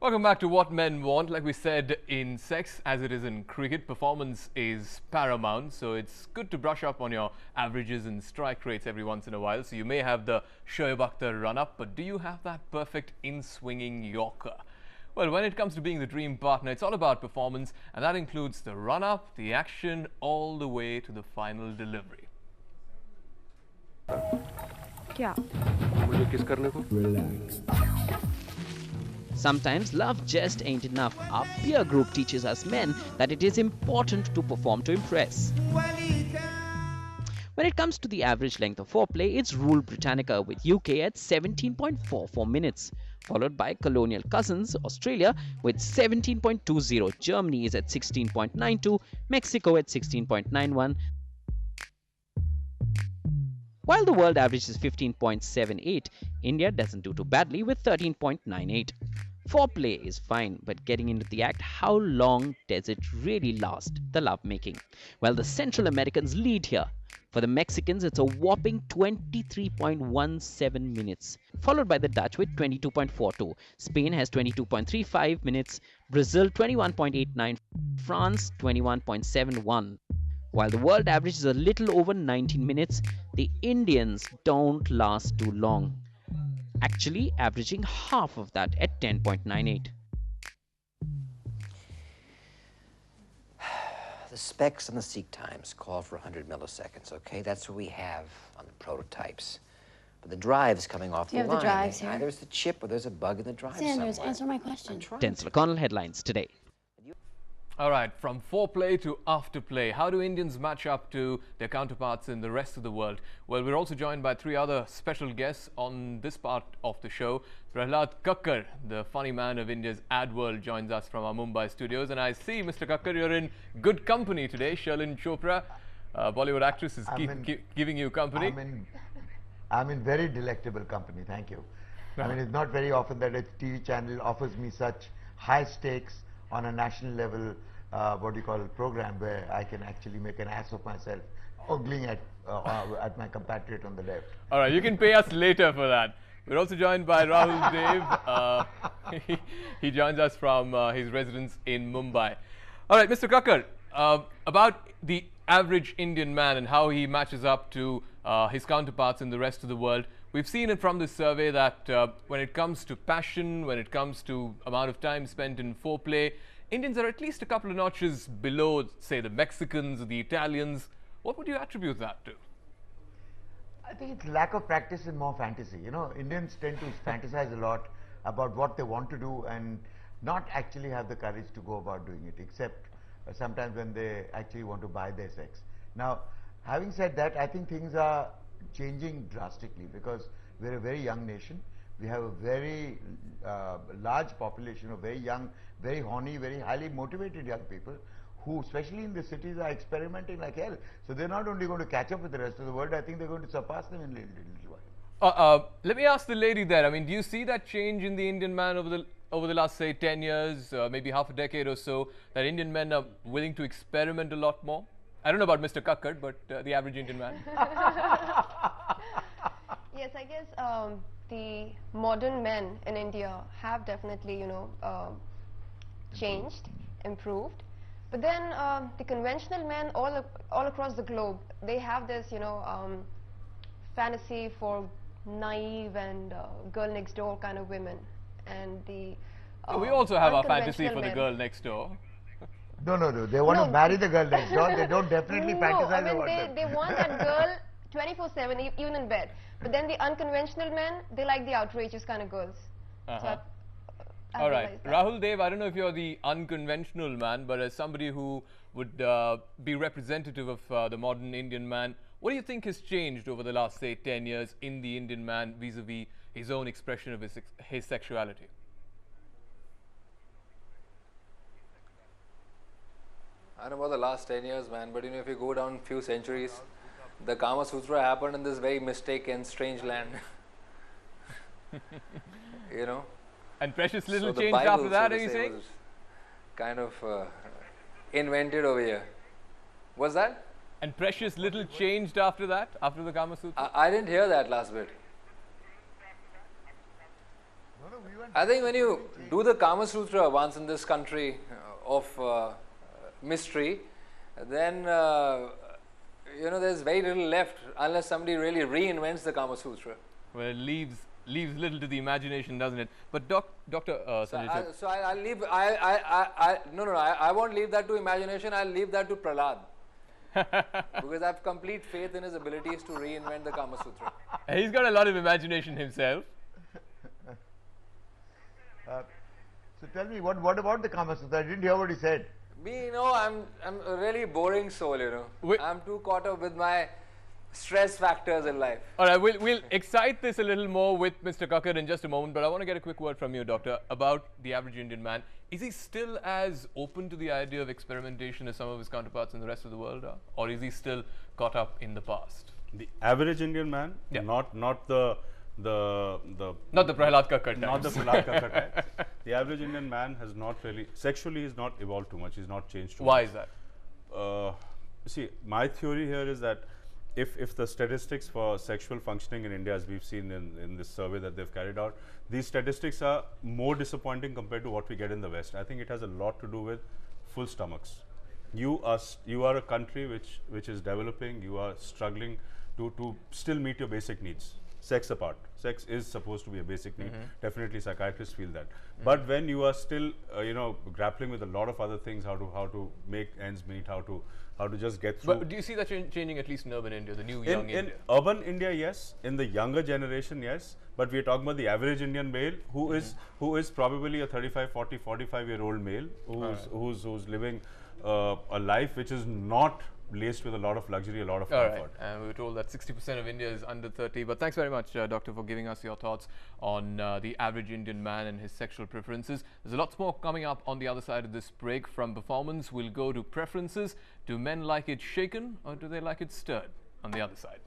Welcome back to What Men Want. Like we said, in sex, as it is in cricket, performance is paramount. So it's good to brush up on your averages and strike rates every once in a while. So you may have the Shoaib Akhtar run-up, but do you have that perfect in-swinging Yorker? Well, when it comes to being the dream partner, it's all about performance, and that includes the run-up, the action, all the way to the final delivery. Relax. Sometimes love just ain't enough. Our peer group teaches us men that it is important to perform to impress. When it comes to the average length of foreplay, it's Rule Britannica with UK at 17.44 minutes, followed by colonial cousins Australia with 17.20, Germany is at 16.92, Mexico at 16.91, while the world average is 15.78, India doesn't do too badly with 13.98. Foreplay is fine, but getting into the act, how long does it really last, the lovemaking? Well, the Central Americans lead here. For the Mexicans, it's a whopping 23.17 minutes, followed by the Dutch with 22.42. Spain has 22.35 minutes, Brazil 21.89, France 21.71. While the world average is a little over 19 minutes, the Indians don't last too long, actually averaging half of that at 10.98. The specs on the AVSEQ times call for 100 milliseconds, okay? That's what we have on the prototypes. But the drive's coming off the line. Do you have the drives here? Either there's the chip or there's a bug in the drive Sanders, somewhere. answer my question. Denzel O'Connell, headlines today. All right, from foreplay to afterplay, how do Indians match up to their counterparts in the rest of the world? Well, we're also joined by three other special guests on this part of the show. Prahlad Kakkar, the funny man of India's ad world, joins us from our Mumbai studios. And I see, Mr. Kakkar, you're in good company today. Shalin Chopra, Bollywood actress, is giving you company. I'm in very delectable company, thank you. I mean, it's not very often that a TV channel offers me such high stakes on a national level, program where I can actually make an ass of myself, ogling at my compatriot on the left. All right, you can pay us later for that. We're also joined by Rahul Dev. He joins us from his residence in Mumbai. All right, Mr. Kakkar, about the average Indian man and how he matches up to his counterparts in the rest of the world. We've seen it from this survey that when it comes to passion, when it comes to amount of time spent in foreplay, Indians are at least a couple of notches below, say, the Mexicans or the Italians. What would you attribute that to? I think it's lack of practice and more fantasy. You know, Indians tend to fantasize a lot about what they want to do and not actually have the courage to go about doing it, except sometimes when they actually want to buy their sex. Now, having said that, I think things are changing drastically because we're a very young nation. We have a very large population of very young, very horny, very highly motivated young people who, especially in the cities, are experimenting like hell. So they're not only going to catch up with the rest of the world, I think they're going to surpass them in a little while. Let me ask the lady there. I mean, do you see that change in the Indian man over the last, say, 10 years, maybe half a decade or so, that Indian men are willing to experiment a lot more? I don't know about Mr. Kakkar, but the average Indian man. Yes, I guess the modern men in India have definitely, changed, improved. But then the conventional men all across the globe, they have this, fantasy for naive and girl next door kind of women. And the we also have our fantasy for men. the girl next door. No. They want to marry the girl next door. They don't definitely fantasize about them. They want that girl 24/7, even in bed. But then the unconventional men, they like the outrageous kind of girls. So all right, Rahul Dev, I don't know if you're the unconventional man, but as somebody who would be representative of the modern Indian man, what do you think has changed over the last, say, 10 years in the Indian man vis-a-vis his own expression of his sexuality? I don't know about the last 10 years, man, but if you go down a few centuries, the Kama Sutra happened in this very mistaken, strange land. And precious little so changed Bible, after that, so are you saying? was kind of invented over here. What's that? And precious little changed after that, after the Kama Sutra? I didn't hear that last bit. No, we were I think when you do the Kama Sutra once in this country of mystery, then you know there's very little left unless somebody really reinvents the Kama Sutra. Well, it leaves little to the imagination, doesn't it? But Dr. Sanjay, So I'll leave. I won't leave that to imagination. I'll leave that to Prahlad. Because I have complete faith in his abilities to reinvent the Kama Sutra. he's got a lot of imagination himself. So tell me, what about the Kama Sutra? I didn't hear what he said. Me, you know, I'm a really boring soul, you know. I'm too caught up with my stress factors in life. All right, we'll excite this a little more with Mr. Kakkar in just a moment, but I want to get a quick word from you, Doctor, about the average Indian man. Is he still as open to the idea of experimentation as some of his counterparts in the rest of the world are? Or is he still caught up in the past? The average Indian man, Yeah. not the Not the Prahlad Kakkar type. not the Prahlad Kakkar type. The average Indian man has not really sexually he's not evolved too much. He's not changed too Why much. is that? See, my theory here is that if the statistics for sexual functioning in India, as we've seen in this survey that they've carried out, these statistics are more disappointing compared to what we get in the West. I think it has a lot to do with full stomachs. You are a country which is developing. You are struggling to still meet your basic needs. Sex apart, sex is supposed to be a basic need. Definitely, psychiatrists feel that. But when you are still, grappling with a lot of other things, how to make ends meet, how to just get through. But do you see that changing at least in urban India, the new in young India? urban India, yes. In the younger generation, yes. But we are talking about the average Indian male who is probably a 35, 40, 45-year-old male who's living a life which is not laced with a lot of luxury, a lot of All comfort. right, and we were told that 60% of India is under 30. But thanks very much, Doctor, for giving us your thoughts on the average Indian man and his sexual preferences. There's lots more coming up on the other side of this break. From performance, we'll go to preferences. Do men like it shaken or do they like it stirred? On the other side.